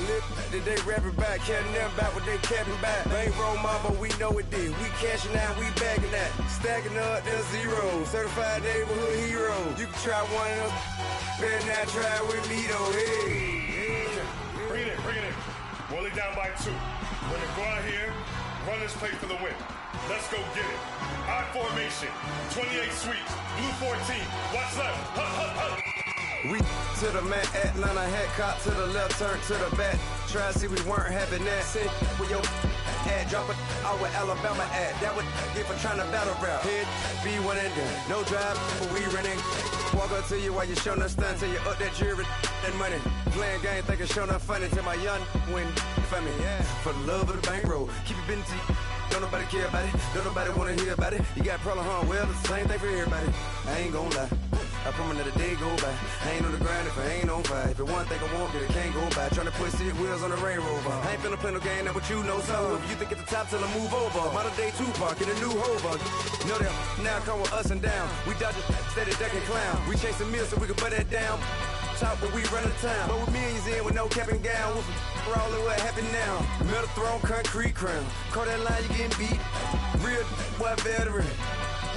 lip that they rapping back, carrying them back what they capping back. Bankroll mama, we know it did. We cashing out, we bagging that. Stacking up, there's zero. Certified neighborhood hero. You can try one of them, better not try with me though. Hey. Bring it in. Roll it down by 2. We're gonna go out here, run this play for the win. Let's go get it. I formation, 28 sweeps, blue 14. What's left? Hut. We to the man, Atlanta head cop to the left, turn to the back. Try to see we weren't having that. Sit with your ad, drop it out with Alabama ad. That would get for trying to battle rap. Head, be one and done. No drive, but we running. Walk up to you while you showing us stun till you up that jury and money. Playing game, thinking showing up funny till my young win for me. Yeah, for the love of the bankroll. Keep it busy. Don't nobody care about it. Don't nobody wanna hear about it. You got problem, huh? Well, it's the same thing for everybody. I ain't gon' lie. I promise that a day go by. I ain't on the grind if I ain't on fire. If it one thing I want, then it can't go by. Tryna put seat wheels on the Range Rover. I ain't finna play no game, that what you know. So if you think at the top till I move over. Modern day Tupac in a new hover. Know that now come with us and down. We dodge it, steady ducking clown. We chasing meals so we can put that down. Top when we run the town. But with millions in with no cap and gown. We're all in what happened now. Metal throne, concrete crown. Call that line, you getting beat. Real what veteran.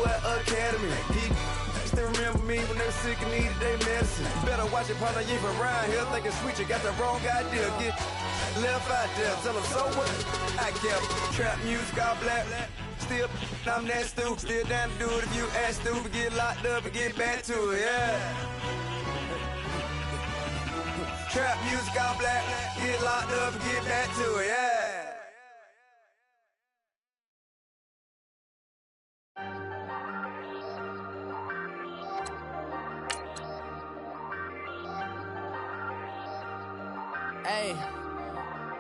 What academy. He still remember me when they were sick and needed their medicine. Better watch it, partner, you from around here thinking sweet, you got the wrong idea. Get left out there, tell them so what? I kept trap music all black. Still, I'm that stupid. Still down to do it if you ask stupid. Get locked up and get back to it, yeah. Trap music all black. Get locked up and get back to it, yeah.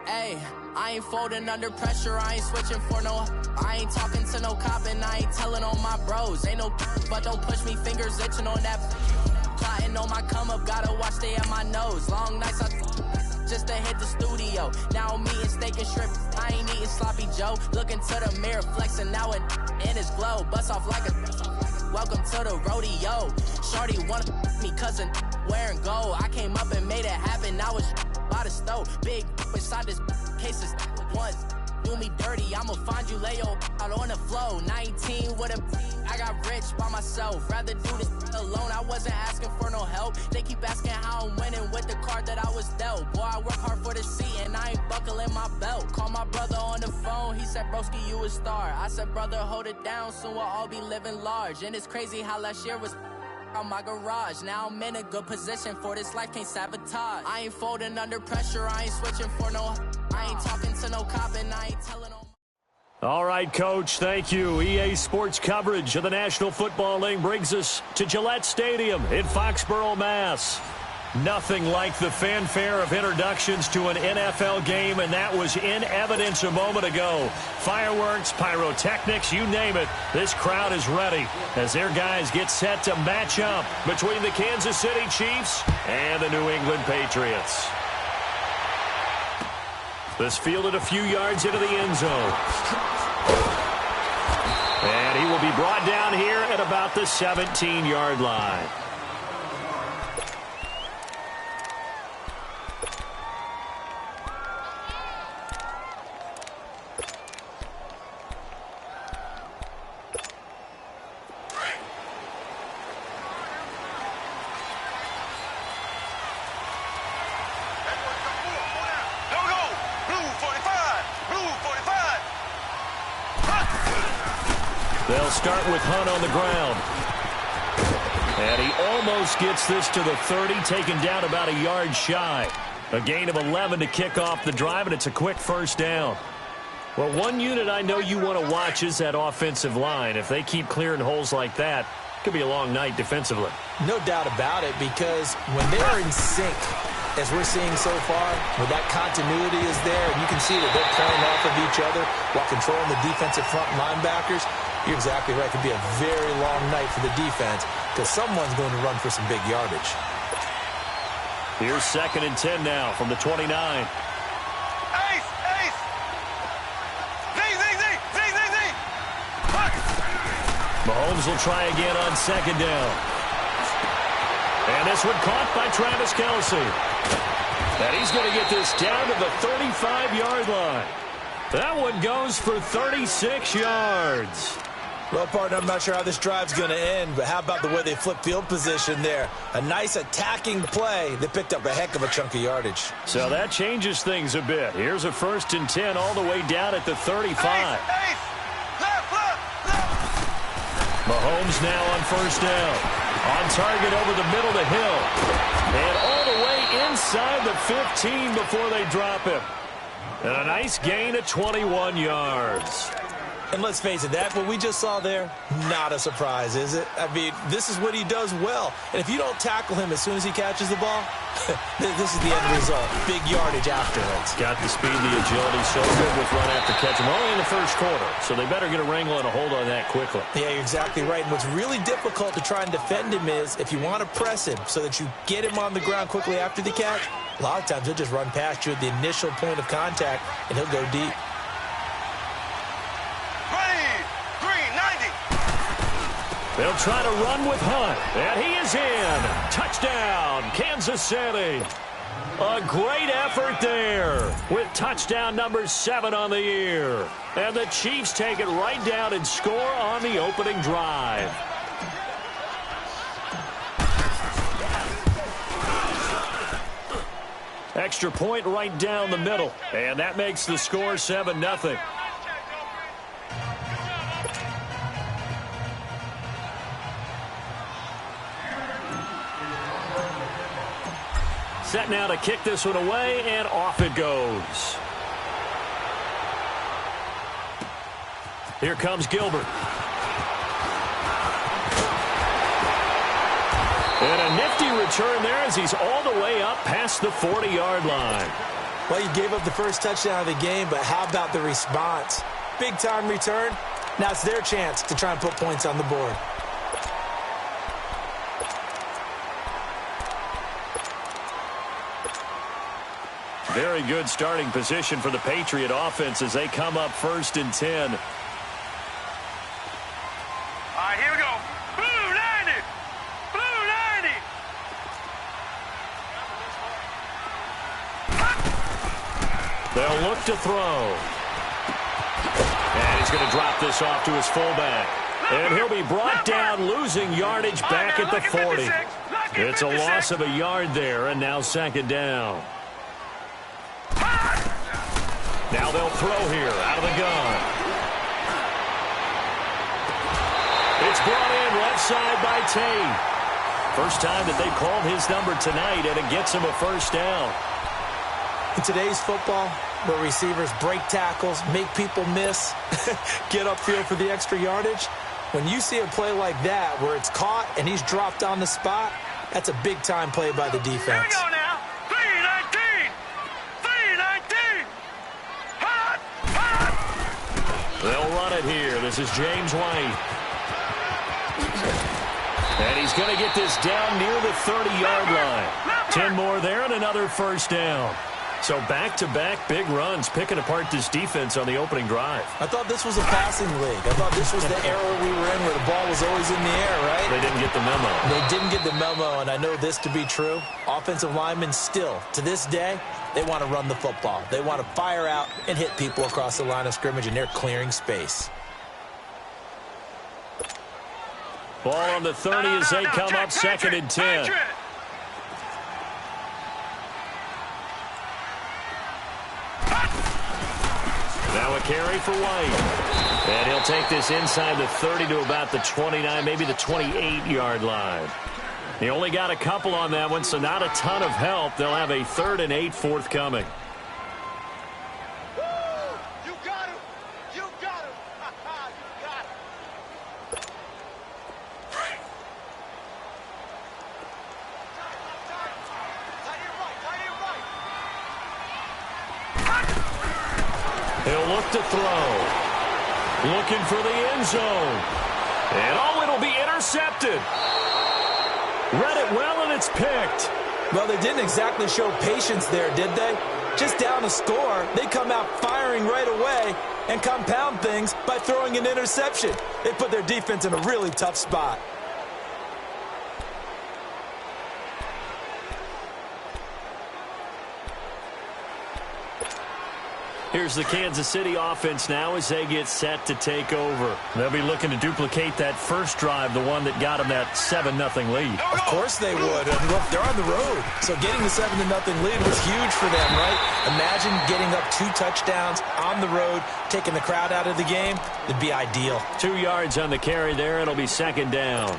Hey, I ain't folding under pressure, I ain't switching for no. I ain't talking to no cop and I ain't telling on my bros. Ain't no but don't push me, fingers itching on that. Plotting on my come up, gotta watch they at my nose. Long nights just to hit the studio. Now I'm eating steak and shrimp, I ain't eating sloppy Joe. Looking to the mirror, flexing now it in his glow. Bust off like a welcome to the rodeo. Shorty wanna me cousin wearing gold. I came up and made it happen, now it's by the stove. Big inside this cases once do me dirty, I'ma find you lay your out on the floor. 19 with a I got rich by myself, rather do this alone. I wasn't asking for no help, they keep asking how I'm winning with the card that I was dealt. Boy, I work hard for the seat and I ain't buckling my belt. Call my brother on the phone, he said broski you a star. I said brother hold it down, soon we'll all be living large. And it's crazy how last year was on my garage. Now I'm in a good position for this life, can't sabotage. I ain't folding under pressure, I ain't switching for no. I ain't talking to no cop and I ain't telling on. All right, Coach, thank you. EA Sports coverage of the National Football League brings us to Gillette Stadium in Foxborough, Mass. Nothing like the fanfare of introductions to an NFL game, and that was in evidence a moment ago. Fireworks, pyrotechnics, you name it. This crowd is ready as their guys get set to match up between the Kansas City Chiefs and the New England Patriots. This fielded a few yards into the end zone. And he will be brought down here at about the 17-yard line. They'll start with Hunt on the ground. And he almost gets this to the 30, taken down about a yard shy. A gain of 11 to kick off the drive, and it's a quick first down. Well, one unit I know you want to watch is that offensive line. If they keep clearing holes like that, it could be a long night defensively. No doubt about it, because when they're in sync, as we're seeing so far, where that continuity is there, and you can see that they're playing off of each other while controlling the defensive front linebackers, you're exactly right. It could be a very long night for the defense because someone's going to run for some big yardage. Here's 2nd and 10 now from the 29. Ace! Z! Mahomes will try again on 2nd down. And this one caught by Travis Kelce. And he's going to get this down to the 35-yard line. That one goes for 36 yards. Well, partner, I'm not sure how this drive's going to end, but how about the way they flip field position there? A nice attacking play that picked up a heck of a chunk of yardage. So that changes things a bit. Here's a 1st and 10 all the way down at the 35. Mahomes now on 1st down. On target over the middle to Hill. And all the way inside the 15 before they drop him. And a nice gain of 21 yards. And let's face it, that what we just saw there, not a surprise, is it? I mean, this is what he does well. And if you don't tackle him as soon as he catches the ball, this is the end result. Big yardage afterwards. Got the speed, the agility, so good with run after catch. We're only in the 1st quarter, so they better get a wrangle and a hold on that quickly. Yeah, you're exactly right. And what's really difficult to try and defend him is if you want to press him so that you get him on the ground quickly after the catch, a lot of times he'll just run past you at the initial point of contact, and he'll go deep. They'll try to run with Hunt, and he is in. Touchdown, Kansas City. A great effort there with touchdown number 7 on the year. And the Chiefs take it right down and score on the opening drive. Extra point right down the middle, and that makes the score 7-0. Set now to kick this one away, and off it goes. Here comes Gilbert. And a nifty return there as he's all the way up past the 40-yard line. Well, you gave up the first touchdown of the game, but how about the response? Big-time return. Now it's their chance to try and put points on the board. Very good starting position for the Patriot offense as they come up 1st and 10. All right, here we go. Blue 90. Blue 90. They'll look to throw. And he's going to drop this off to his fullback. And he'll be brought down, losing yardage back at the 40. It's a loss of a yard there, and now 2nd down. Now they'll throw here out of the gun. It's brought in left side by Tate. First time that they've called his number tonight, and it gets him a 1st down. In today's football, where receivers break tackles, make people miss, get upfield for the extra yardage, when you see a play like that where it's caught and he's dropped on the spot, that's a big-time play by the defense. Here we go now. 319. 319. Hot. Hot. They'll run it here. This is James White. And he's going to get this down near the 30-yard line. 10 more there and another 1st down. So back-to-back big runs, picking apart this defense on the opening drive. I thought this was a passing league. I thought this was the era we were in where the ball was always in the air, right? They didn't get the memo. They didn't get the memo, and I know this to be true. Offensive linemen still, to this day, they want to run the football. They want to fire out and hit people across the line of scrimmage, and they're clearing space. Ball on the 30 as they come up 2nd and 10. Now a carry for White. And he'll take this inside the 30 to about the 29, maybe the 28-yard line. He only got a couple on that one, so not a ton of help. They'll have a 3rd and 8 forthcoming. You got him. You got him. You got him. He'll look to throw. Looking for the end zone. And oh, it'll be intercepted. Read it well, and it's picked. Well, they didn't exactly show patience there, did they? Just down a score, they come out firing right away and compound things by throwing an interception. They put their defense in a really tough spot. Here's the Kansas City offense now as they get set to take over. They'll be looking to duplicate that first drive, the one that got them that 7-0 lead. Of course they would. I mean, look, they're on the road. So getting the 7-0 lead was huge for them, right? Imagine getting up 2 touchdowns on the road, taking the crowd out of the game. It'd be ideal. 2 yards on the carry there. It'll be second down.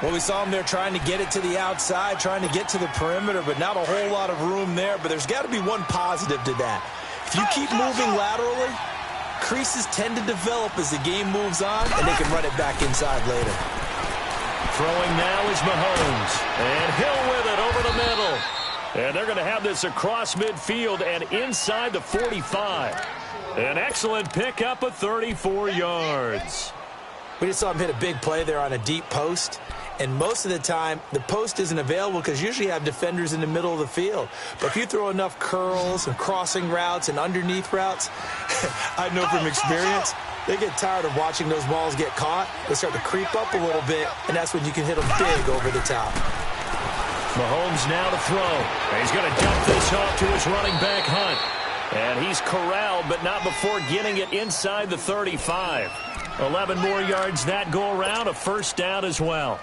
Well, we saw them there trying to get it to the outside, trying to get to the perimeter, but not a whole lot of room there. But there's got to be one positive to that. If you keep moving laterally, creases tend to develop as the game moves on, and they can run it back inside later. Throwing now is Mahomes, and Hill with it over the middle. And they're going to have this across midfield and inside the 45. An excellent pickup of 34 yards. We just saw him hit a big play there on a deep post. And most of the time, the post isn't available because usually you have defenders in the middle of the field. But if you throw enough curls and crossing routes and underneath routes, I know from experience, they get tired of watching those balls get caught. They start to creep up a little bit, and that's when you can hit them big over the top. Mahomes now to throw. He's going to dump this off to his running back, Hunt. And he's corralled, but not before getting it inside the 35. 11 more yards that go around, a first down as well.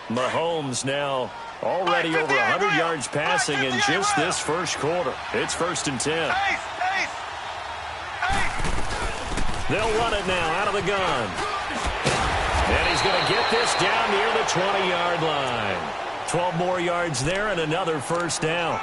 Mahomes now already over 100 yards passing in just this first quarter. It's 1st and 10. They'll run it now out of the gun. And he's going to get this down near the 20-yard line. 12 more yards there and another first down.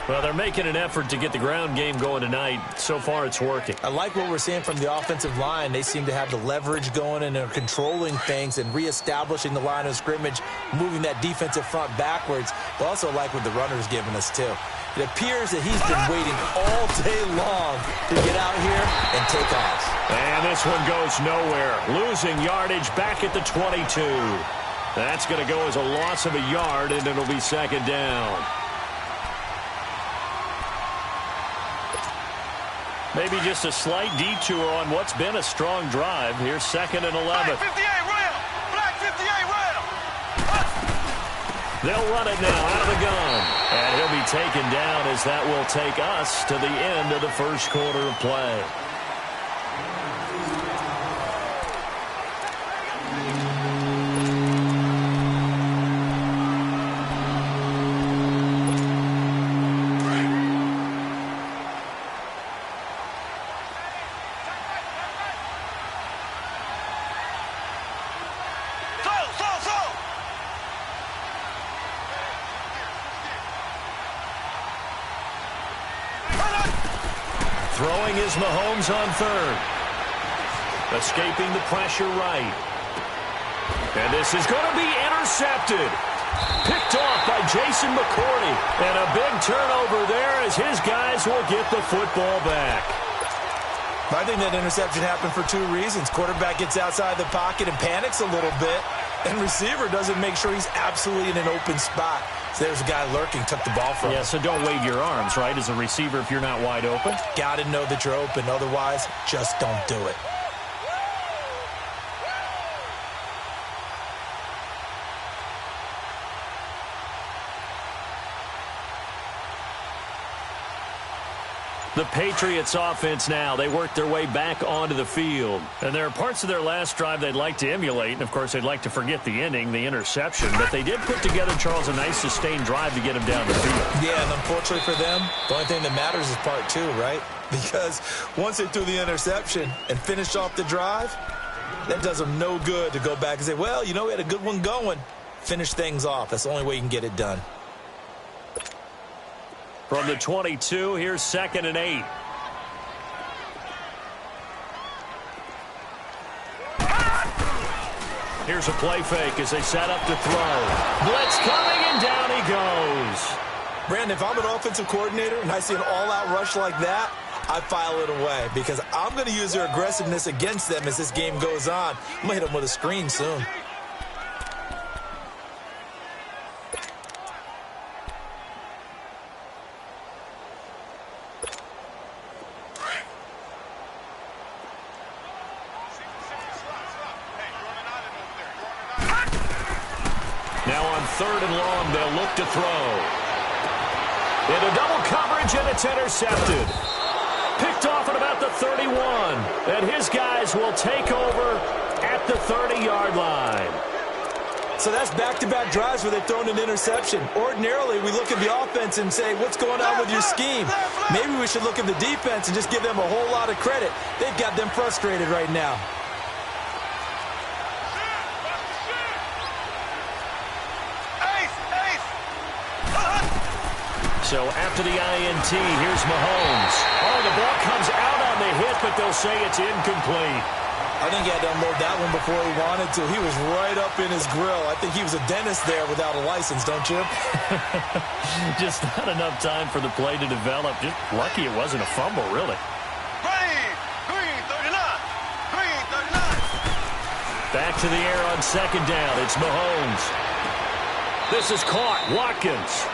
Well, they're making an effort to get the ground game going tonight. So far, it's working. I like what we're seeing from the offensive line. They seem to have the leverage going, and they're controlling things and reestablishing the line of scrimmage, moving that defensive front backwards. But also like what the runner's giving us, too. It appears that he's been waiting all day long to get out here and take off. And this one goes nowhere. Losing yardage back at the 22. That's going to go as a loss of a yard, and it'll be second down. Maybe just a slight detour on what's been a strong drive. Here's 2nd and 11. Black 58, Ram! Black 58, Ram! They'll run it now out of the gun. And he'll be taken down as that will take us to the end of the first quarter of play. Throwing is Mahomes on 3rd. Escaping the pressure right. And this is going to be intercepted. Picked off by Jason McCourty. And a big turnover there as his guys will get the football back. I think that interception happened for 2 reasons. Quarterback gets outside the pocket and panics a little bit. And receiver doesn't make sure he's absolutely in an open spot. So there's a guy lurking, took the ball from him. Yeah, so don't wave your arms, right, as a receiver if you're not wide open. Got to know that you're open. Otherwise, just don't do it. The Patriots offense now, they work their way back onto the field. And there are parts of their last drive they'd like to emulate. And, of course, they'd like to forget the ending, the interception. But they did put together, Charles, a nice sustained drive to get him down the field. Yeah, and unfortunately for them, the only thing that matters is part 2, right? Because once they threw the interception and finished off the drive, that does them no good to go back and say, well, you know, we had a good one going. Finish things off. That's the only way you can get it done. From the 22, here's 2nd and 8. Here's a play fake as they set up to throw. Blitz coming, and down he goes. Brandon, if I'm an offensive coordinator and I see an all-out rush like that, I file it away because I'm going to use their aggressiveness against them as this game goes on. I'm going to hit them with a screen soon. 3rd and long. They'll look to throw. Into double coverage, and it's intercepted. Picked off at about the 31. And his guys will take over at the 30-yard line. So that's back-to-back drives where they've thrown an interception. Ordinarily, we look at the offense and say, what's going on with your scheme? Maybe we should look at the defense and just give them a whole lot of credit. They've got them frustrated right now. So after the INT, here's Mahomes. Oh, the ball comes out on the hit, but they'll say it's incomplete. I think he had to unload that one before he wanted to. He was right up in his grill. I think he was a dentist there without a license, don't you? Just not enough time for the play to develop. Just lucky it wasn't a fumble, really. Green, 39. Back to the air on 2nd down. It's Mahomes. This is caught. Watkins.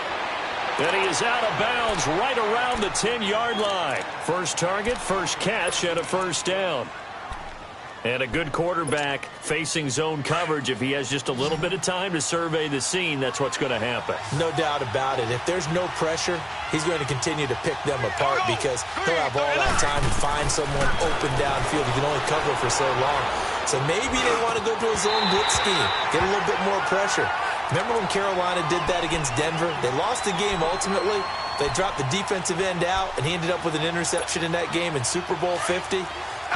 And he is out of bounds right around the 10-yard line. First target, first catch, and a 1st down. And a good quarterback facing zone coverage. If he has just a little bit of time to survey the scene, that's what's going to happen. No doubt about it. If there's no pressure, he's going to continue to pick them apart because he'll have all that time to find someone open downfield. He can only cover for so long. So maybe they want to go to a zone blitz scheme, get a little bit more pressure. Remember when Carolina did that against Denver? They lost the game ultimately. They dropped the defensive end out, and he ended up with an interception in that game in Super Bowl 50.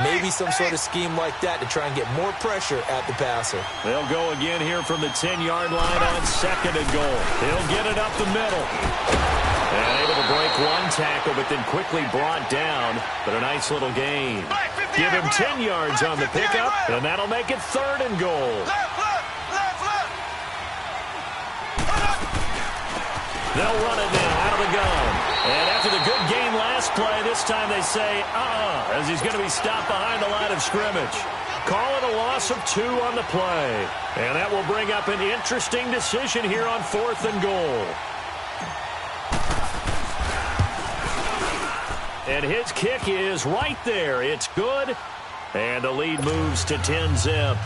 Maybe some sort of scheme like that to try and get more pressure at the passer. They'll go again here from the 10-yard line on 2nd and goal. He'll get it up the middle. And able to break one tackle, but then quickly brought down. But a nice little gain. Give him 10 yards on the pickup, and that'll make it 3rd and goal. They'll run it now out of the gun. And after the good game last play, this time they say, as he's going to be stopped behind the line of scrimmage. Call it a loss of 2 on the play. And that will bring up an interesting decision here on 4th and goal. And his kick is right there. It's good. And the lead moves to 10-zip.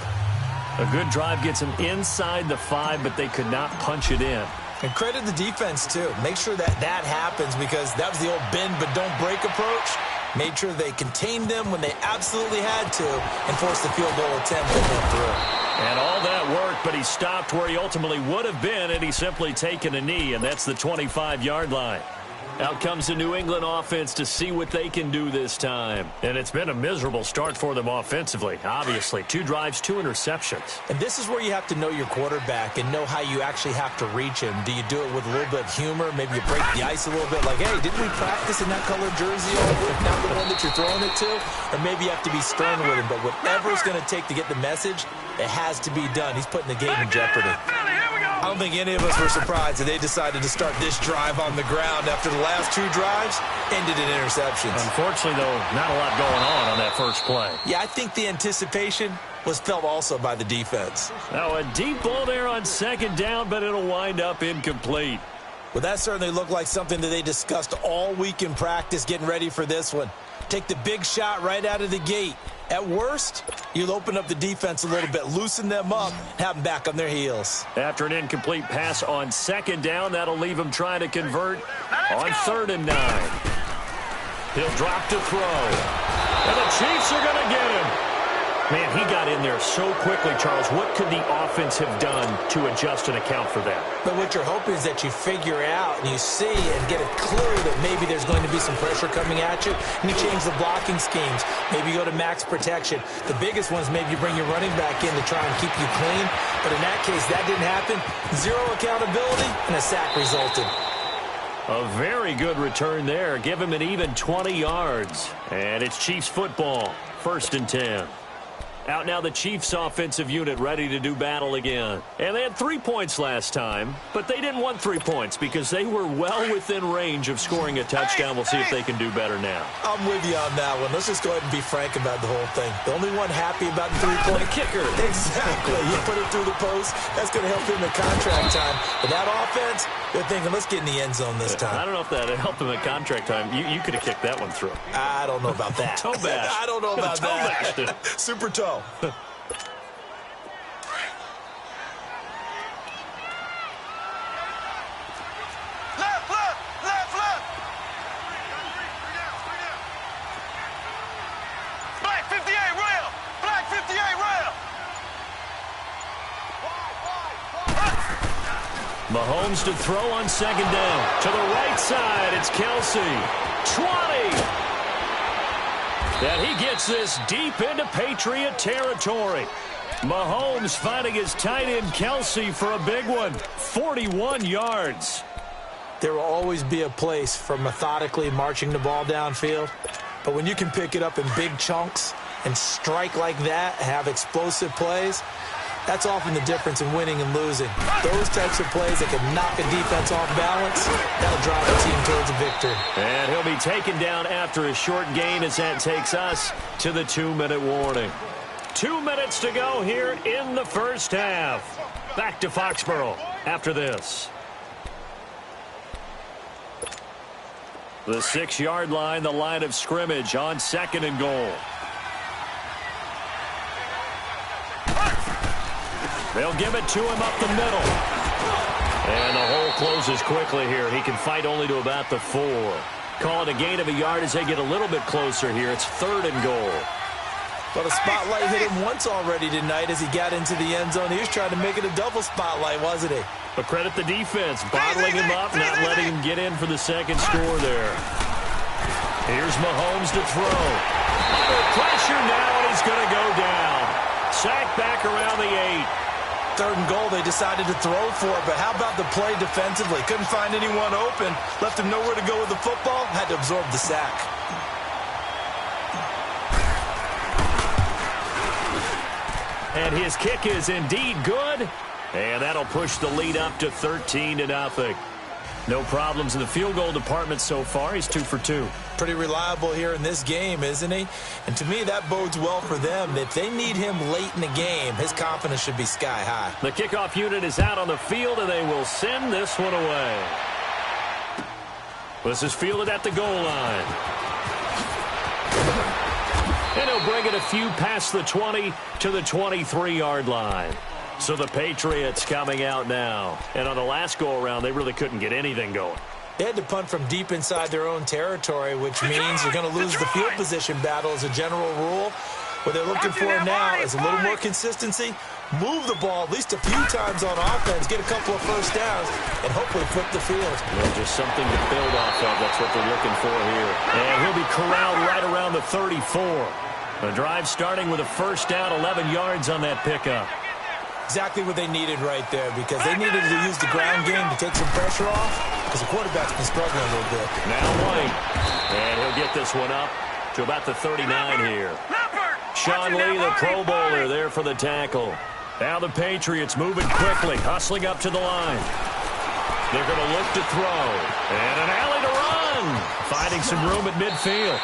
A good drive gets them inside the 5, but they could not punch it in. And credit the defense, too. Make sure that happens because that was the old bend but don't break approach. Made sure they contained them when they absolutely had to and forced the field goal attempt that went through. And all that worked, but he stopped where he ultimately would have been, and he's simply taken a knee, and that's the 25-yard line. Out comes the New England offense to see what they can do this time. And it's been a miserable start for them offensively, obviously. 2 drives, 2 interceptions. And this is where you have to know your quarterback and know how you actually have to reach him. Do you do it with a little bit of humor? Maybe you break the ice a little bit like, hey, didn't we practice in that color jersey? If not the one that you're throwing it to? Or maybe you have to be stern with him. But whatever it's going to take to get the message, it has to be done. He's putting the game in jeopardy. I don't think any of us were surprised that they decided to start this drive on the ground after the last 2 drives ended in interceptions. Unfortunately, though, not a lot going on that first play. Yeah, I think the anticipation was felt also by the defense. Now, a deep ball there on 2nd down, but it'll wind up incomplete. Well, that certainly looked like something that they discussed all week in practice getting ready for this one. Take the big shot right out of the gate. At worst, you'll open up the defense a little bit, loosen them up, have them back on their heels. After an incomplete pass on 2nd down, that'll leave him trying to convert on 3rd and 9. He'll drop to throw. And the Chiefs are going to get him. Man, he got in there so quickly, Charles. What could the offense have done to adjust and account for that? But what you're hoping is that you figure out and you see and get a clue that maybe there's going to be some pressure coming at you, and you change the blocking schemes. Maybe you go to max protection. The biggest one is maybe you bring your running back in to try and keep you clean. But in that case, that didn't happen. 0 accountability, and a sack resulted. A very good return there. Give him an even 20 yards. And it's Chiefs football. 1st and 10. Out now the Chiefs offensive unit ready to do battle again. And they had 3 points last time, but they didn't want 3 points because they were well within range of scoring a touchdown. We'll see if they can do better now. I'm with you on that one. Let's just go ahead and be frank about the whole thing. The only one happy about the 3-point kicker. Exactly. You put it through the post. That's going to help him in contract time. But that offense, they're thinking, let's get in the end zone this time. I don't know if that helped him in contract time. You could have kicked that one through. I don't know about that. Toe bash. I don't know about that. Super toe. Mahomes to throw on second down. To the right side, it's Kelsey. 20. And he gets this deep into Patriot territory. Mahomes finding his tight end Kelsey for a big one. 41 yards. There will always be a place for methodically marching the ball downfield. But when you can pick it up in big chunks and strike like that, have explosive plays, that's often the difference in winning and losing. Those types of plays that can knock a defense off balance, that'll drive the team towards a victory. And he'll be taken down after a short gain as that takes us to the 2-minute warning. 2 minutes to go here in the first half. Back to Foxborough after this. The 6-yard line, the line of scrimmage on second and goal. They'll give it to him up the middle. And the hole closes quickly here. He can fight only to about the 4. Call it a gain of a yard as they get a little bit closer here. It's third and goal. Well, the spotlight hit him once already tonight as he got into the end zone. He was trying to make it a double spotlight, wasn't he? But credit the defense, bottling him up, not letting him get in for the second score there. Here's Mahomes to throw. Under pressure now, and he's going to go down. Sacked back around the 8. Third and goal, they decided to throw for it, but how about the play defensively? Couldn't find anyone open, left him nowhere to go with the football, had to absorb the sack. And his kick is indeed good, and that'll push the lead up to 13-0. No problems in the field goal department so far. He's 2 for 2. Pretty reliable here in this game, isn't he? And to me, that bodes well for them. If they need him late in the game, his confidence should be sky high. The kickoff unit is out on the field, and they will send this one away. This is fielded at the goal line. And he'll bring it a few past the 20 to the 23-yard line. So the Patriots coming out now. And on the last go-around, they really couldn't get anything going. They had to punt from deep inside their own territory, which means you're going to lose the field position battle as a general rule. What they're looking for now is a little more consistency, move the ball at least a few times on offense, get a couple of first downs, and hopefully flip the field. Well, just something to build off of. That's what they're looking for here. And he'll be corralled right around the 34. The drive starting with a first down, 11 yards on that pickup. Exactly what they needed right there, because they needed to use the ground game to take some pressure off, because the quarterback's been struggling a little bit. Now White, and he'll get this one up to about the 39 here. Sean Lee, the Pro Bowler, there for the tackle. Now the Patriots moving quickly, hustling up to the line. They're going to look to throw, and an alley to run, finding some room at midfield.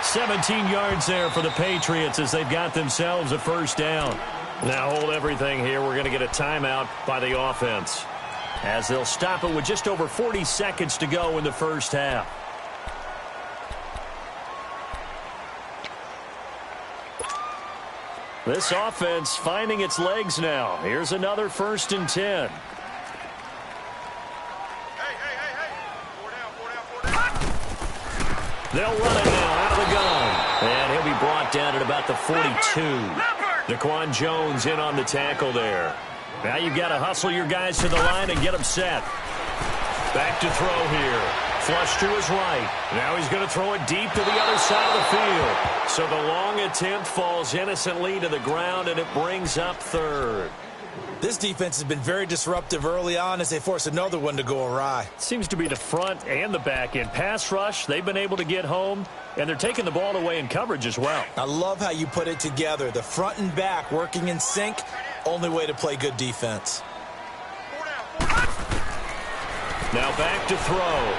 17 yards there for the Patriots as they've got themselves a first down. Now hold everything here. We're going to get a timeout by the offense as they'll stop it with just over 40 seconds to go in the first half. This offense finding its legs now. Here's another 1st and 10. They'll run it now out of the gun. And he'll be brought down at about the 42. Daquan Jones in on the tackle there. Now you've got to hustle your guys to the line and get them set. Back to throw here. Flush to his right. Now he's going to throw it deep to the other side of the field. So the long attempt falls innocently to the ground, and it brings up third. This defense has been very disruptive early on as they force another one to go awry. Seems to be the front and the back end. Pass rush, they've been able to get home, and they're taking the ball away in coverage as well. I love how you put it together. The front and back working in sync, only way to play good defense. Now back to throw.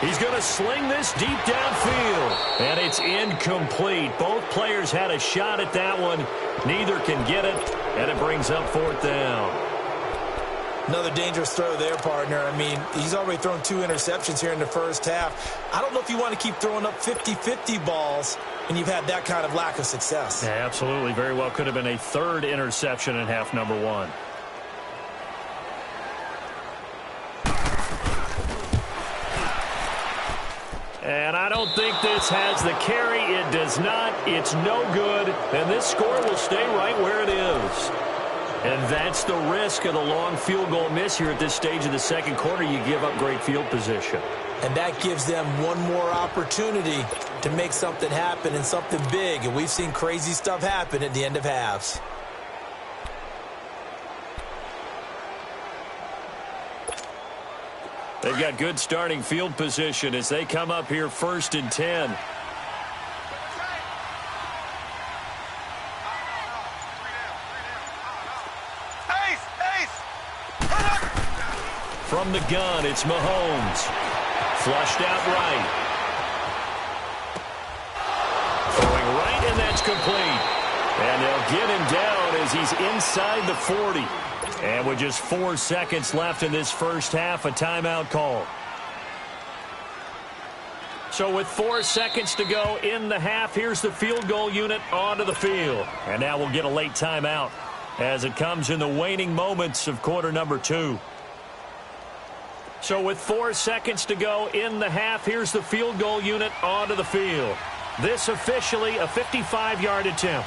He's going to sling this deep downfield, and it's incomplete. Both players had a shot at that one. Neither can get it, and it brings up 4th down. Another dangerous throw there, partner. I mean, he's already thrown 2 interceptions here in the first half. I don't know if you want to keep throwing up 50-50 balls when you've had that kind of lack of success. Yeah, absolutely. Very well could have been a 3rd interception in half number 1. And I don't think this has the carry. It does not. It's no good. And this score will stay right where it is. And that's the risk of the long field goal miss here at this stage of the second quarter. You give up great field position. And that gives them one more opportunity to make something happen and something big. And we've seen crazy stuff happen at the end of halves. They've got good starting field position as they come up here 1st and 10. From the gun, it's Mahomes. Flushed out right. Throwing right, and that's complete. And they'll get him down as he's inside the 40. And with just 4 seconds left in this first half, a timeout call. So with 4 seconds to go in the half, here's the field goal unit onto the field. And now we'll get a late timeout as it comes in the waning moments of quarter number 2. So with 4 seconds to go in the half, here's the field goal unit onto the field. This officially a 55-yard attempt.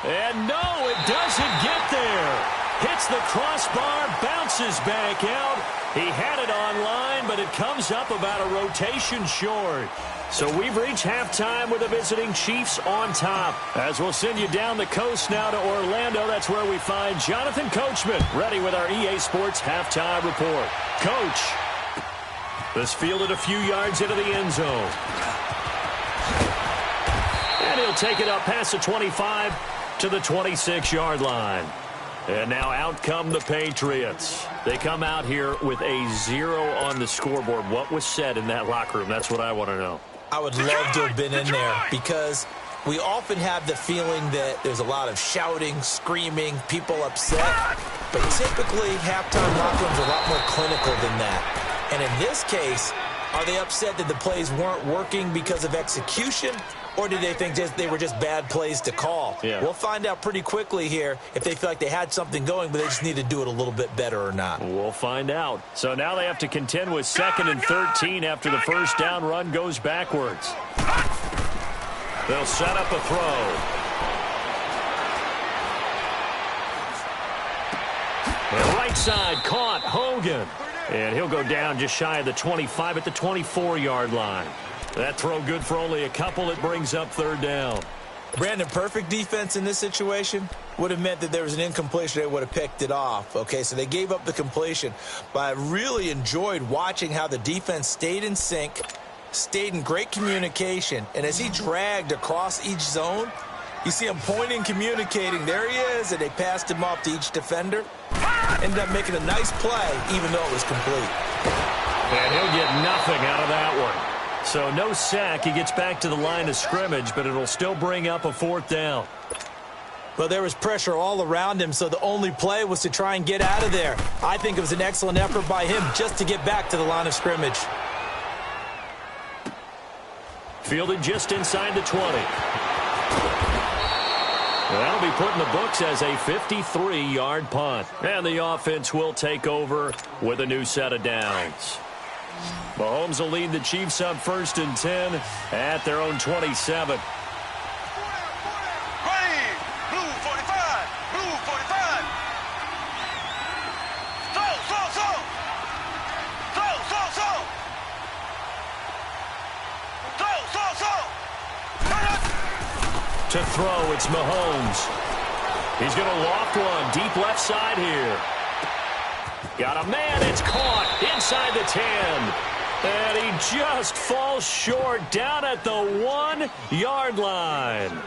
And no, it doesn't get there. Hits the crossbar, bounces back out. He had it online, but it comes up about a rotation short. So we've reached halftime with the visiting Chiefs on top. As we'll send you down the coast now to Orlando, that's where we find Jonathan Coachman ready with our EA Sports halftime report. Coach, this fielded a few yards into the end zone. And he'll take it up past the 25 to the 26-yard line. And now out come the Patriots. They come out here with a 0 on the scoreboard. What was said in that locker room? That's what I want to know. I would love to have been in there because we often have the feeling that there's a lot of shouting, screaming, people upset. But typically, halftime locker rooms are a lot more clinical than that. And in this case, are they upset that the plays weren't working because of execution? Or did they think they were just bad plays to call? Yeah. We'll find out pretty quickly here if they feel like they had something going, but they just need to do it a little bit better or not. We'll find out. So now they have to contend with 2nd and 13 after the first down run goes backwards. They'll set up a throw. The right side caught Hogan. And he'll go down just shy of the 25 at the 24-yard line. That throw good for only a couple. It brings up 3rd down. Brandon, perfect defense in this situation would have meant that there was an incompletion. They would have picked it off. Okay, so they gave up the completion. But I really enjoyed watching how the defense stayed in sync, stayed in great communication. And as he dragged across each zone, you see him pointing, communicating. There he is, and they passed him off to each defender. Ended up making a nice play, even though it was complete. And he'll get nothing out of that one. So no sack. He gets back to the line of scrimmage, but it'll still bring up a 4th down. Well, there was pressure all around him, so the only play was to try and get out of there. I think it was an excellent effort by him just to get back to the line of scrimmage. Fielded just inside the 20. That'll be put in the books as a 53-yard punt. And the offense will take over with a new set of downs. Mahomes will lead the Chiefs up 1st and 10 at their own 27. To throw, it's Mahomes. He's going to loft one deep left side here. Got a man, it's caught inside the 10. And he just falls short down at the 1-yard line.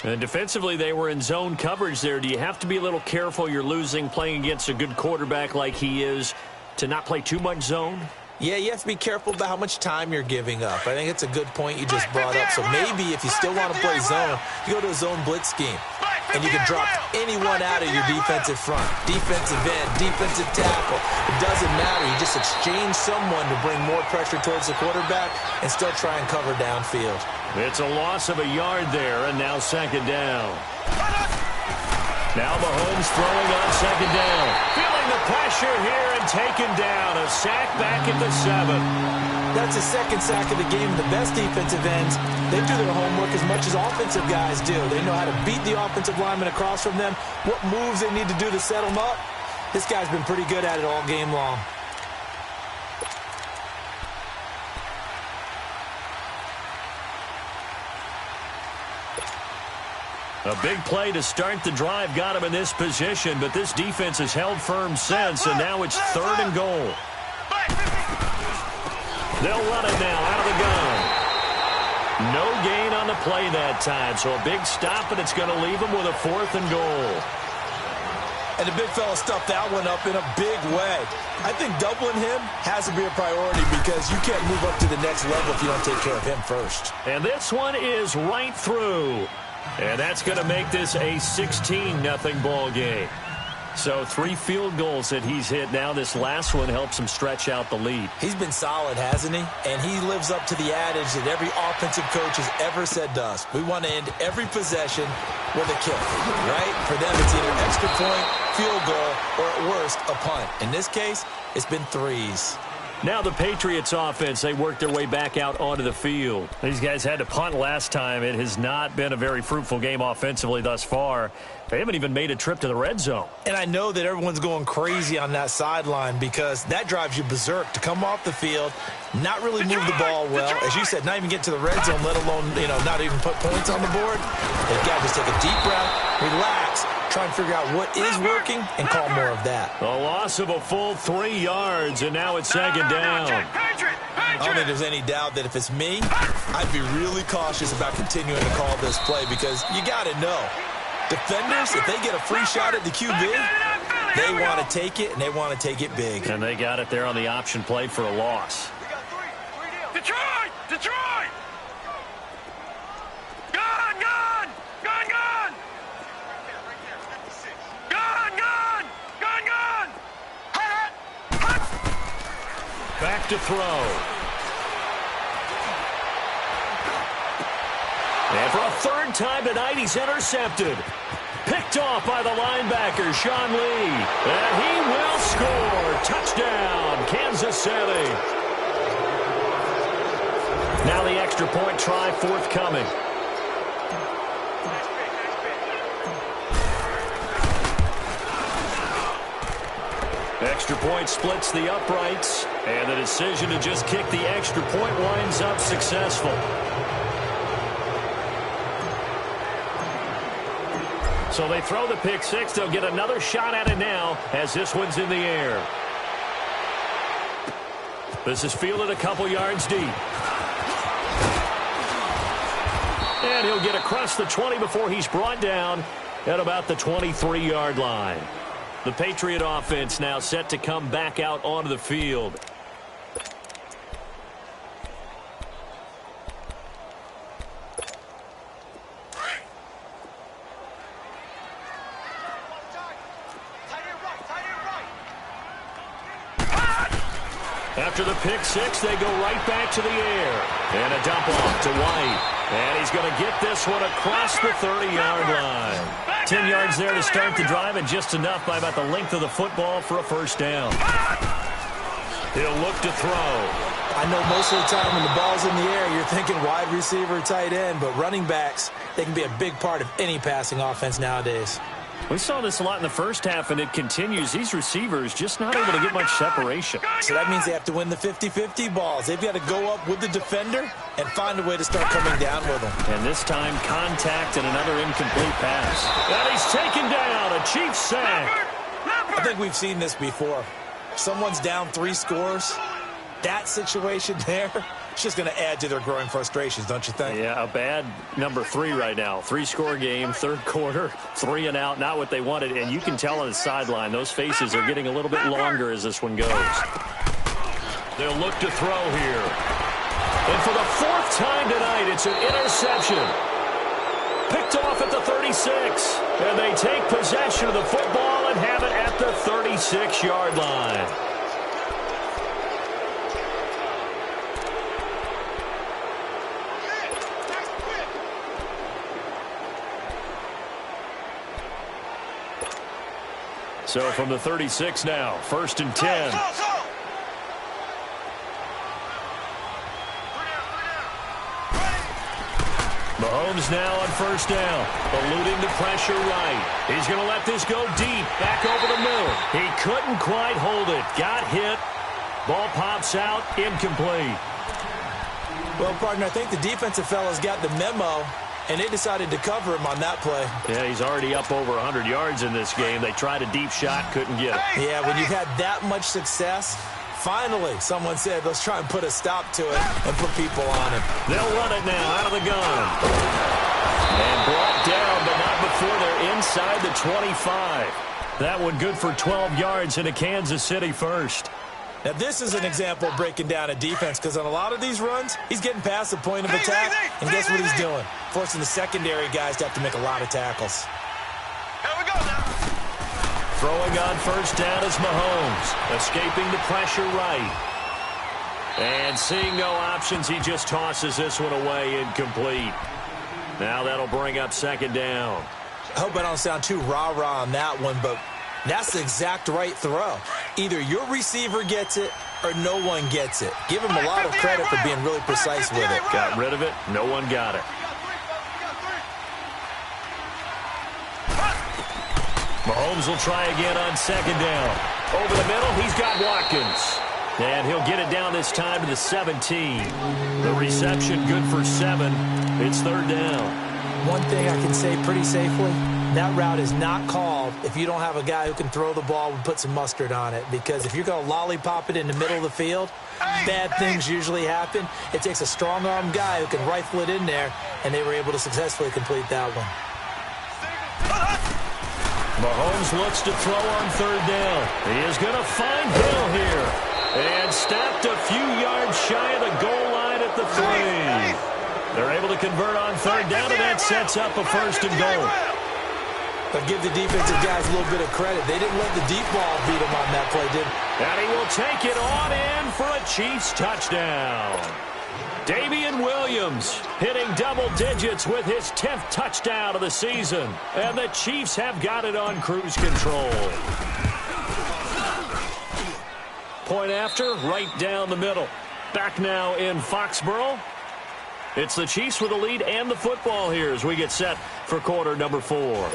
And defensively, they were in zone coverage there. Do you have to be a little careful? You're losing, playing against a good quarterback like he is, to not play too much zone? Yeah, you have to be careful about how much time you're giving up. I think it's a good point you just brought up. So maybe if you still want to play zone, you go to a zone blitz scheme. And you can drop anyone out of your defensive front. Defensive end, defensive tackle. It doesn't matter. You just exchange someone to bring more pressure towards the quarterback and still try and cover downfield. It's a loss of a yard there, and now 2nd down. Now Mahomes throwing on 2nd down. feeling the pressure here and taken down. A sack back at the 7. That's the second sack of the game. The best defensive ends, they do their homework as much as offensive guys do. They know how to beat the offensive lineman across from them, what moves they need to do to set them up. This guy's been pretty good at it all game long. A big play to start the drive got him in this position, but this defense has held firm since, and now it's 3rd and goal. They'll run it now out of the gun. No gain on the play that time, so a big stop, and it's going to leave them with a 4th and goal. And the big fella stuffed that one up in a big way. I think doubling him has to be a priority because you can't move up to the next level if you don't take care of him first. And this one is right through. And that's going to make this a 16-0 ball game. So 3 field goals that he's hit now. This last one helps him stretch out the lead. He's been solid, hasn't he? And he lives up to the adage that every offensive coach has ever said to us. We want to end every possession with a kick, right? For them, it's either extra point, field goal, or at worst, a punt. In this case, it's been 3s. Now the Patriots offense, they worked their way back out onto the field. These guys had to punt last time. It has not been a very fruitful game offensively thus far. They haven't even made a trip to the red zone. And I know that everyone's going crazy on that sideline because that drives you berserk to come off the field, not really move the ball well. As you said, not even get to the red zone, let alone, not even put points on the board. They've got to just take a deep breath, relax, try and figure out what is working and call more of that. A loss of a full 3 yards, and now it's 2nd down. I don't think there's any doubt that if it's me, I'd be really cautious about continuing to call this play because you got to know. Defenders, if they get a free shot at the QB, they want to take it, and they want to take it big. And they got it there on the option play for a loss. Detroit! Detroit! Gone! Gone! Gone! Gone! Gone! Gone! Gone! Gone! Back to throw. And for a 3rd time tonight, he's intercepted. Picked off by the linebacker, Sean Lee. And he will score. Touchdown, Kansas City. Now the extra point try forthcoming. Extra point splits the uprights. And the decision to just kick the extra point winds up successful. So they throw the pick 6. They'll get another shot at it now as this one's in the air. This is fielded a couple yards deep. And he'll get across the 20 before he's brought down at about the 23-yard line. The Patriot offense now set to come back out onto the field. After the pick 6, they go right back to the air. And a dump off to White. And he's going to get this one across the 30-yard line. 10 yards there to start the drive, and just enough by about the length of the football for a 1st down. He'll look to throw. I know most of the time when the ball's in the air, you're thinking wide receiver, tight end, but running backs, they can be a big part of any passing offense nowadays. We saw this a lot in the first half, and it continues. These receivers just not able to get much separation. So that means they have to win the 50-50 balls. They've got to go up with the defender and find a way to start coming down with them. And this time, contact and another incomplete pass. And he's taken down. A Chiefs sack. I think we've seen this before. Someone's down 3 scores. That situation there, it's just going to add to their growing frustrations, don't you think? Yeah, a bad number 3 right now. 3-score game, 3rd quarter, 3 and out, not what they wanted. And you can tell on the sideline, those faces are getting a little bit longer as this one goes. They'll look to throw here. And for the 4th time tonight, it's an interception. Picked off at the 36. And they take possession of the football and have it at the 36-yard line. So from the 36 now, 1st and 10. Mahomes now on 1st down, eluding the pressure right. He's going to let this go deep, back over the middle. He couldn't quite hold it. Got hit. Ball pops out, incomplete. Well, partner, I think the defensive fellas got the memo, and they decided to cover him on that play. Yeah, he's already up over 100 yards in this game. They tried a deep shot, couldn't get it. Yeah, when you've had that much success, finally someone said, let's try and put a stop to it and put people on him. They'll run it now out of the gun. And brought down, but not before they're inside the 25. That one good for 12 yards into Kansas City first. Now, this is an example of breaking down a defense, because on a lot of these runs, he's getting past the point of attack, and guess what he's doing? Forcing the secondary guys to have to make a lot of tackles. Here we go now. Throwing on 1st down is Mahomes, escaping the pressure right. And seeing no options, he just tosses this one away, incomplete. Now that'll bring up 2nd down. I hope I don't sound too rah-rah on that one, but that's the exact right throw. Either your receiver gets it or no one gets it. Give him a lot of credit for being really precise with it. Got rid of it. No one got it. Mahomes will try again on 2nd down. Over the middle, he's got Watkins. And he'll get it down this time to the 17. The reception good for 7. It's 3rd down. One thing I can say pretty safely, that route is not called if you don't have a guy who can throw the ball and put some mustard on it. Because if you're going to lollipop it in the middle of the field, bad things usually happen. It takes a strong-arm guy who can rifle it in there, and they were able to successfully complete that one. Mahomes looks to throw on 3rd down. He is going to find Hill here. And stopped a few yards shy of the goal line at the 3. They're able to convert on 3rd down, and that sets up a 1st and goal. But give the defensive guys a little bit of credit. They didn't let the deep ball beat them on that play, did they? And he will take it on in for a Chiefs touchdown. Damian Williams hitting double digits with his 10th touchdown of the season. And the Chiefs have got it on cruise control. Point after, right down the middle. Back now in Foxborough. It's the Chiefs with the lead and the football here as we get set for quarter number 4.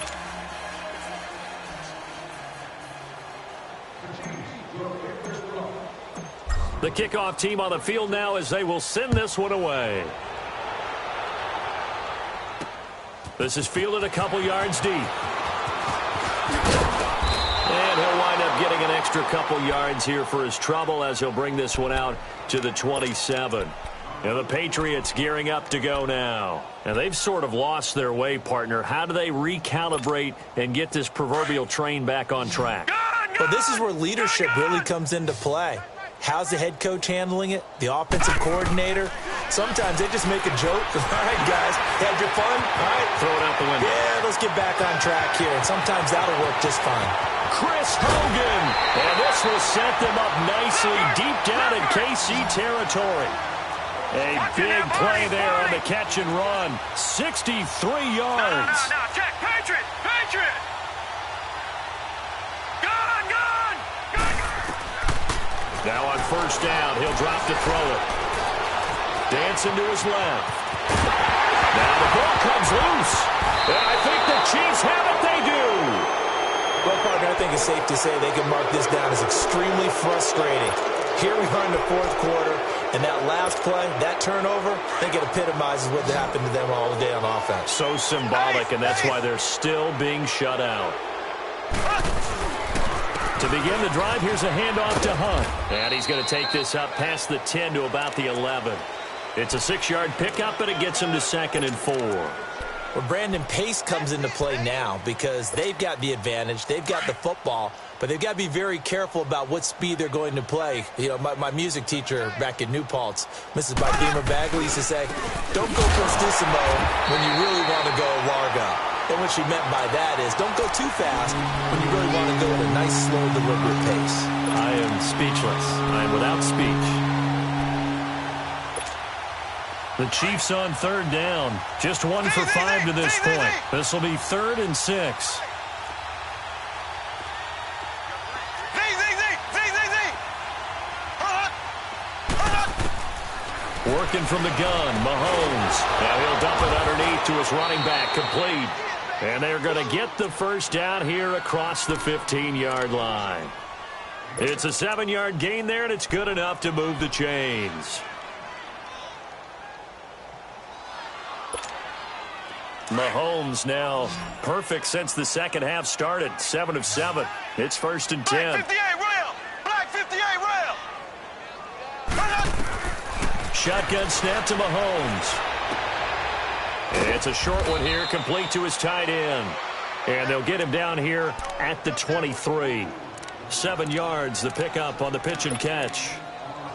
The kickoff team on the field now as they will send this one away. This is fielded a couple yards deep. And he'll wind up getting an extra couple yards here for his trouble as he'll bring this one out to the 27. And the Patriots gearing up to go now. And they've sort of lost their way, partner. How do they recalibrate and get this proverbial train back on track? Well, this is where leadership really comes into play. How's the head coach handling it? The offensive coordinator? Sometimes they just make a joke. All right, guys, had your fun? All right. Throw it out the window. Yeah, let's get back on track here. And sometimes that'll work just fine. Chris Hogan. And this will set them up nicely deep down in KC territory. A big play there on the catch and run. 63 yards. Now, check. Patriot! Patriot! Gone! Now on 1st down, he'll drop to throw it. Dancing to his left. Now the ball comes loose. And I think the Chiefs have it. They do. Well, partner, I think it's safe to say they can mark this down as extremely frustrating. Here we are in the 4th quarter, and that last play, that turnover, I think it epitomizes what happened to them all day on offense. So symbolic, and that's why they're still being shut out. To begin the drive, here's a handoff to Hunt. And he's going to take this up past the 10 to about the 11. It's a 6-yard pickup, and it gets him to 2nd and 4. Well, Brandon, pace comes into play now because they've got the advantage. They've got the football, but they've got to be very careful about what speed they're going to play. You know, my music teacher back in New Paltz, Mrs. Bima Bagley, used to say, don't go prestissimo when you really want to go largo. And what she meant by that is don't go too fast when you really want to go at a nice, slow, deliberate pace. I am speechless. I am without speech. The Chiefs on 3rd down. Just 1 for 5 to this point. This will be 3rd and 6. Working from the gun, Mahomes. Now he'll dump it underneath to his running back, complete. And they're going to get the first down here across the 15-yard line. It's a 7-yard gain there, and it's good enough to move the chains. Mahomes now perfect since the second half started. 7 of 7. It's 1st and 10. Black 58 rail! Black 58 rail! Shotgun snap to Mahomes. It's a short one here, complete to his tight end. And they'll get him down here at the 23. 7 yards, the pickup on the pitch and catch.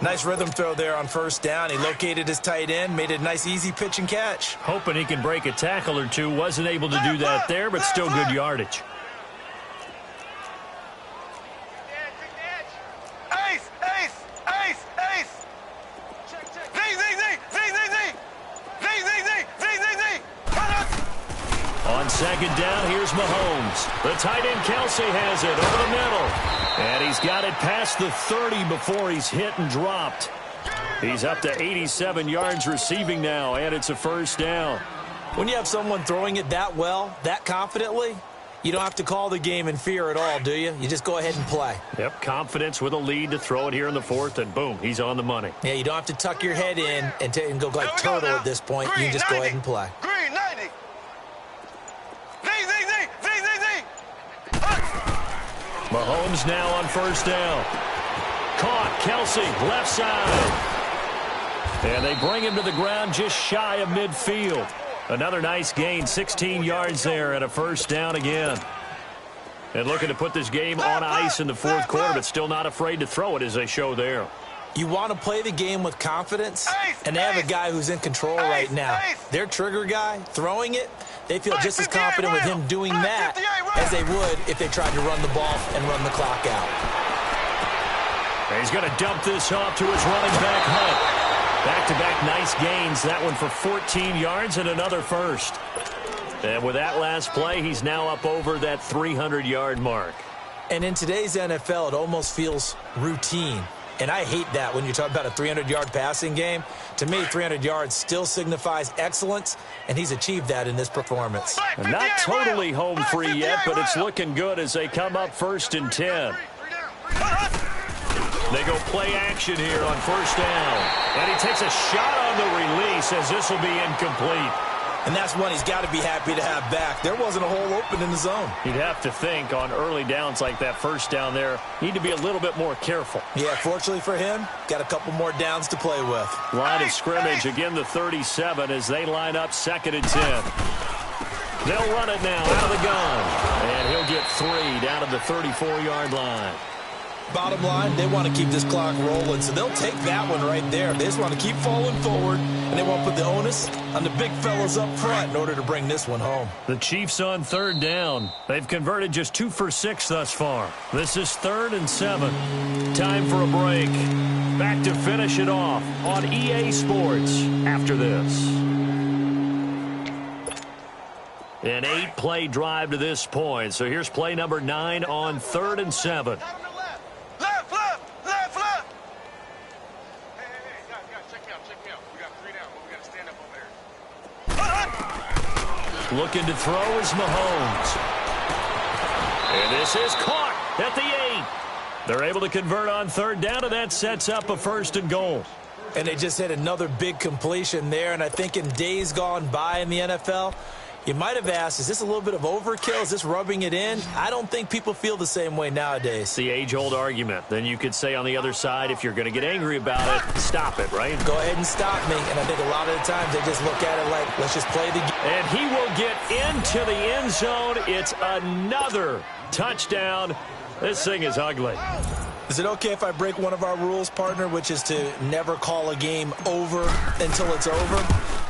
Nice rhythm throw there on 1st down. He located his tight end, made it a nice, easy pitch and catch. Hoping he can break a tackle or two. Wasn't able to do that there, but still good yardage. Ace! Ace! Ace! Ace! Z! Z! Z! Z! Z! Z! Z! Z! Z! Z! Z! On 2nd down, here's Mahomes. The tight end, Kelsey, has it over the middle. And he's got it past the 30 before he's hit and dropped. He's up to 87 yards receiving now, and it's a 1st down. When you have someone throwing it that well, that confidently, you don't have to call the game in fear at all, do you? You just go ahead and play. Yep, confidence with a lead to throw it here in the 4th, and boom, he's on the money. Yeah, you don't have to tuck your head in and go like turtle at this point. You can just go ahead and play. Green 90! Z! Z! Z! Z! Z! Z! Mahomes now on 1st down. Caught, Kelsey, left side. And they bring him to the ground just shy of midfield. Another nice gain, 16 yards there and a 1st down again. And looking to put this game on ice in the 4th quarter, but still not afraid to throw it as they show there. You want to play the game with confidence, and they have a guy who's in control right now. Their trigger guy, throwing it, they feel just as confident with him doing that as they would if they tried to run the ball and run the clock out. And he's going to dump this off to his running back, Hunt. Back-to-back nice gains. That one for 14 yards and another 1st. And with that last play, he's now up over that 300-yard mark. And in today's NFL, it almost feels routine. And I hate that when you talk about a 300-yard passing game. To me, 300 yards still signifies excellence, and he's achieved that in this performance. And not totally home free yet, but it's looking good as they come up 1st and 10. They go play action here on 1st down. And he takes a shot on the release as this will be incomplete. And that's one he's got to be happy to have back. There wasn't a hole open in the zone. You'd have to think on early downs like that 1st down there, need to be a little bit more careful. Yeah, fortunately for him, got a couple more downs to play with. Line of scrimmage, again the 37 as they line up 2nd and 10. They'll run it now out of the gun. And he'll get 3 down to the 34-yard line. Bottom line, they want to keep this clock rolling, so they'll take that one right there. They just want to keep falling forward, and they want to put the onus on the big fellas up front in order to bring this one home. The Chiefs on 3rd down. They've converted just 2 for 6 thus far. This is 3rd and 7. Time for a break. Back to finish it off on EA Sports after this. An 8-play drive to this point. So here's play number 9 on 3rd and 7. Looking to throw is Mahomes. And this is caught at the 8. They're able to convert on 3rd down, and that sets up a 1st and goal. And they just had another big completion there, and I think in days gone by in the NFL, you might have asked, is this a little bit of overkill? Is this rubbing it in? I don't think people feel the same way nowadays. It's the age-old argument. Then you could say on the other side, if you're going to get angry about it, stop it, right? Go ahead and stop me. And I think a lot of the times they just look at it like, let's just play the game. And he will get into the end zone. It's another touchdown. This thing is ugly. Is it okay if I break one of our rules, partner, which is to never call a game over until it's over?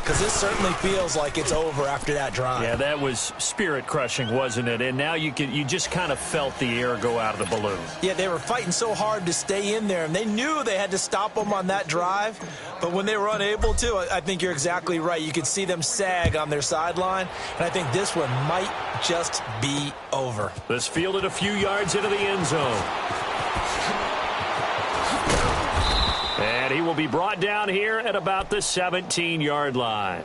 Because this certainly feels like it's over after that drive. Yeah, that was spirit-crushing, wasn't it? And now you just kind of felt the air go out of the balloon. Yeah, they were fighting so hard to stay in there, and they knew they had to stop them on that drive. But when they were unable to, I think you're exactly right. You could see them sag on their sideline, and I think this one might just be over. This fielded a few yards into the end zone. And And he will be brought down here at about the 17-yard line.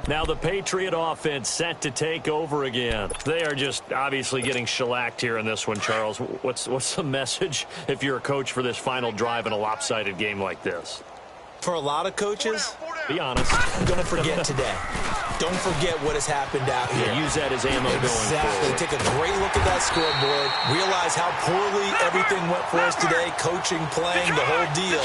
Now the Patriot offense set to take over again. They are just obviously getting shellacked here in this one, Charles. What's the message if you're a coach for this final drive in a lopsided game like this? For a lot of coaches, be honest, don't forget today. Don't forget what has happened out here. Use that as ammo going forward. Take a great look at that scoreboard. Realize how poorly everything went for us today. Coaching, playing, the whole deal.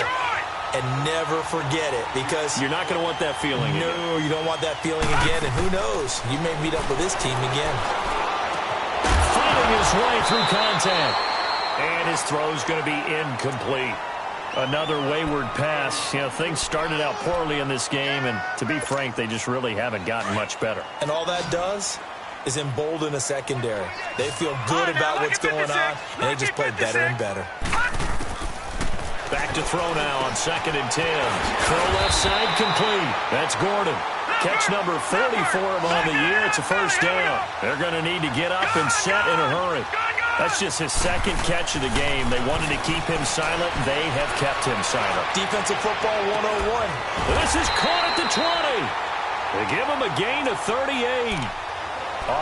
And never forget it, because you're not going to want that feeling again. No, you don't want that feeling again. And who knows? You may meet up with this team again. Finding his way through contact. And his throw's going to be incomplete. Another wayward pass. You know, things started out poorly in this game, and to be frank, they just really haven't gotten much better. And all that does is embolden a secondary. They feel good about what's going on, and they just play better and better. Back to throw now on 2nd and 10. Throw left side complete. That's Gordon. Catch number 40 for him on the year. It's a first down. They're going to need to get up and set in a hurry. That's just his second catch of the game. They wanted to keep him silent. They have kept him silent. Defensive football 101. This is caught at the 20. They give him a gain of 38.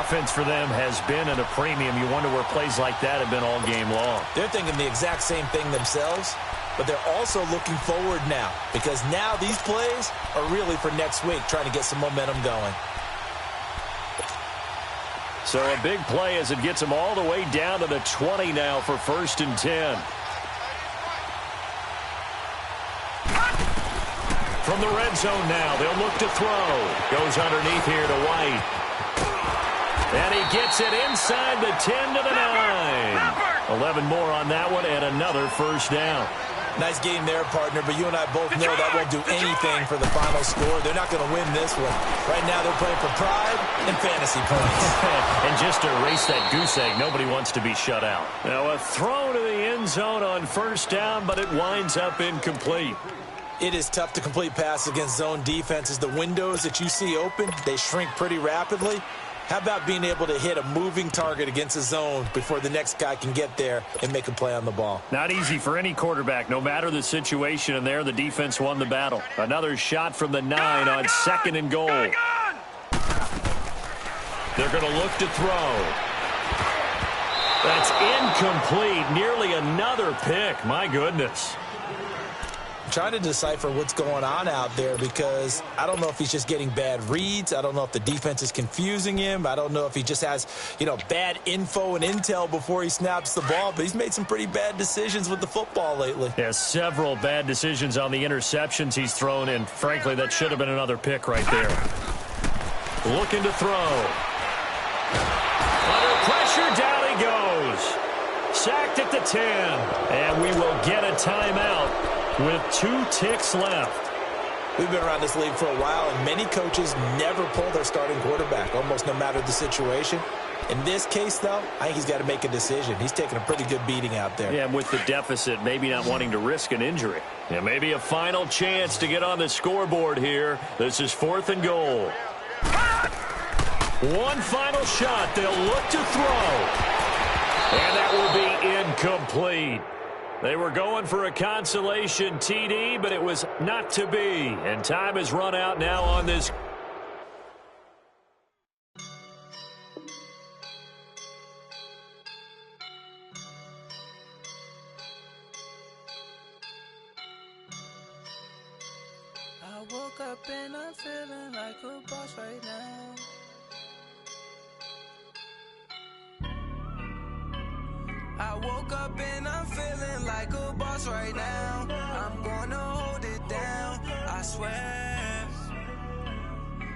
Offense for them has been at a premium. You wonder where plays like that have been all game long. They're thinking the exact same thing themselves. But they're also looking forward now, because now these plays are really for next week, trying to get some momentum going. So a big play as it gets them all the way down to the 20 now for 1st and 10. From the red zone now, they'll look to throw. Goes underneath here to White. And he gets it inside the 10 to the 9. 11 more on that one and another first down. Nice game there, partner, but you and I both know that won't do anything for the final score. They're not going to win this one. Right now they're playing for pride and fantasy points. And just to erase that goose egg, nobody wants to be shut out. Now a throw to the end zone on first down, but it winds up incomplete. It is tough to complete passes against zone defenses. The windows that you see open, they shrink pretty rapidly. How about being able to hit a moving target against a zone before the next guy can get there and make a play on the ball? Not easy for any quarterback, no matter the situation, and there the defense won the battle. Another shot from the 9 on 2nd and goal. They're going to look to throw. That's incomplete. Nearly another pick. My goodness. Trying to decipher what's going on out there, because I don't know if he's just getting bad reads. I don't know if the defense is confusing him. I don't know if he just has, bad info and intel before he snaps the ball, but he's made some pretty bad decisions with the football lately. Yeah, several bad decisions on the interceptions he's thrown, and frankly, that should have been another pick right there. Looking to throw. Under pressure, down he goes. Sacked at the 10, and we will get a timeout with 2 ticks left. We've been around this league for a while, and many coaches never pull their starting quarterback, almost no matter the situation. In this case, though, I think he's got to make a decision. He's taking a pretty good beating out there. Yeah, and with the deficit, maybe not wanting to risk an injury. Yeah, maybe a final chance to get on the scoreboard here. This is 4th and goal. One final shot. They'll look to throw. And that will be incomplete. They were going for a consolation TD, but it was not to be. And time has run out now on this. I woke up and I'm feeling like a boss right now. I woke up and I'm feeling like a boss right now. I'm gonna hold it down, I swear.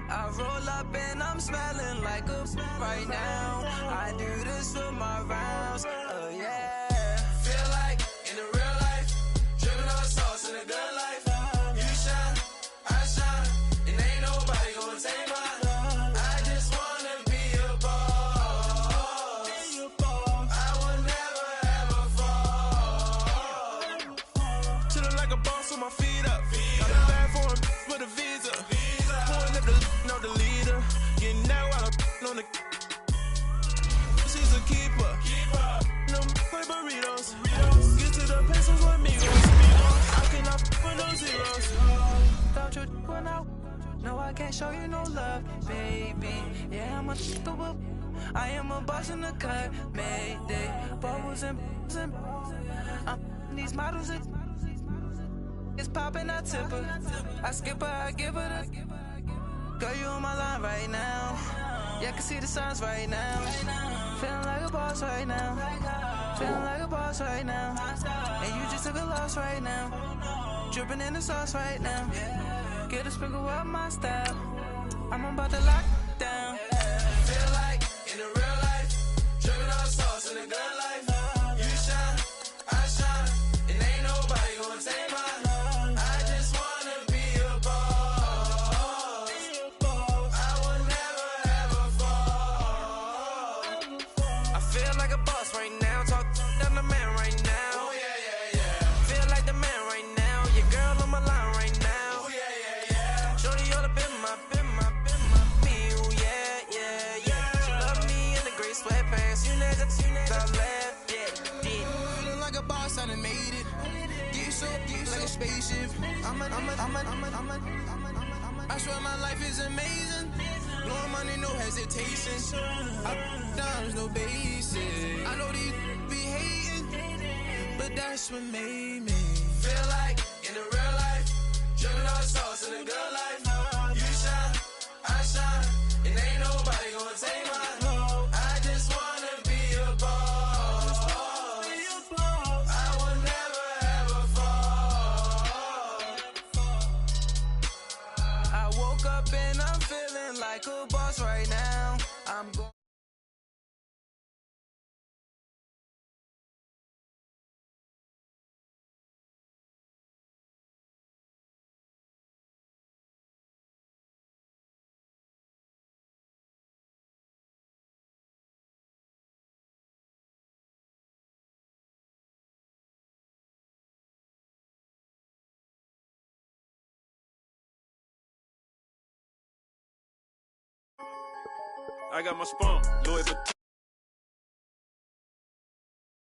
I roll up and I'm smelling like a right now. I do this for my rounds, yeah. Feel like in the real life, dripping on sauce in a good life. You shine, I shine, and ain't nobody gonna take mine. I just wanna be a boss. I will never ever fall. Chillin' like a boss with my feet up. Got a bag for a with a visa. Pulling up the leader. Getting out while I'm on the. She's a keeper. baby. Yeah, I'm a I am a boss in the cut, Mayday. Bubbles and I'm these models. It's popping, I tip her. I skip her, I give her the. Girl, you on my line right now. Yeah, I can see the signs right now. Feeling like a boss right now. Feeling like a boss right now. And you just took a loss right now. Dripping in the sauce right now. Get a sprinkle up my style. I'm about to lock down. Feel like in the real life, dripping on sauce in the good life. You shine, I shine, and ain't nobody gonna take mine. I just wanna be a boss. I will never ever fall. I feel like a boss right now. Talk down the man right now. Oh yeah, yeah, yeah. Feel like the man right now. Your girl on my line right now. Oh yeah, yeah, yeah. Shorty oughta been my me. Ooh yeah, yeah, yeah. She love me in the gray sweatpants. You never I left, yeah. Feeling like a boss, I done made it. Get so like a spaceship. I swear my life is amazing. Blowing money, no hesitation. Dimes, no basic. I know these be hating, but that's what made me. Feel like in the real life, dripping on sauce in the good life. You shine, I shine, and ain't nobody gonna take mine. I just wanna be a boss. I will never ever fall. I woke up and I'm feeling like a boss right now. I'm going. I got my spunk, Louis Vuitton.